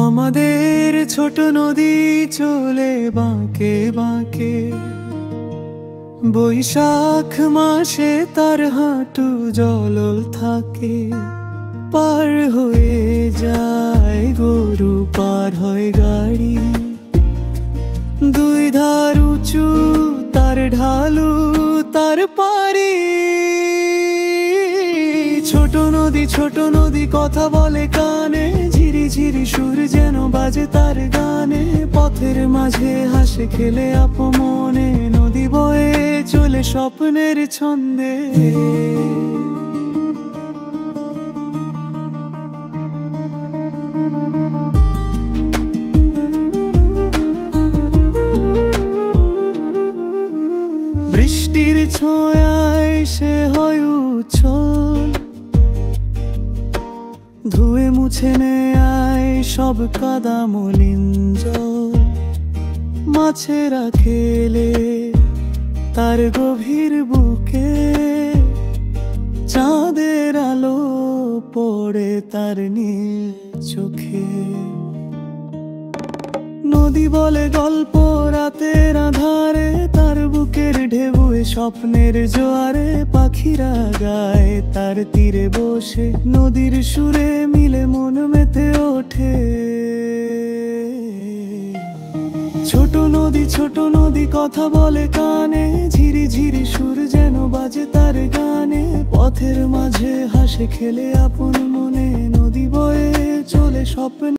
আমাদের ছোট নদী চলে বাঁকে বাঁকে, বৈশাখ মাসে তার হাঁটু জলল থাকে। পার হয়ে যায় গরু, পার হয় গাড়ি, দুই ধার উঁচু তার ঢালু তার পারি। ছোট নদী কথা বলে কানে, ঝিরি ঝিরি সুর যেন বাজে তার গানে। পথের মাঝে হাসে খেলে আপমনে, নদী বয়ে চলে স্বপ্নের ছন্দে। বৃষ্টির ছোঁয়ায় সে হয় উচ্ছল, ধুয়ে মুছে নেয় সব কাদা মলিন জল। মাছেরা খেলে তার গভীর বুকে, চাঁদের আলো পড়ে তার নীল চোখে। নদী বলে গল্প রাতের আধারে, তার বুকের ঢেউয়ে স্বপ্নের জোয়ারে। পাখিরা গায় তার তীরে বসে, নদীর সুরে মিলে মন মেতে ওঠে। ছোট নদী কথা বলে কানে, ঝিরি ঝিরি সুর যেন বাজে তার গানে। পথের মাঝে হাসে খেলে আপন মনে, নদী বয়ে চলে স্বপ্ন।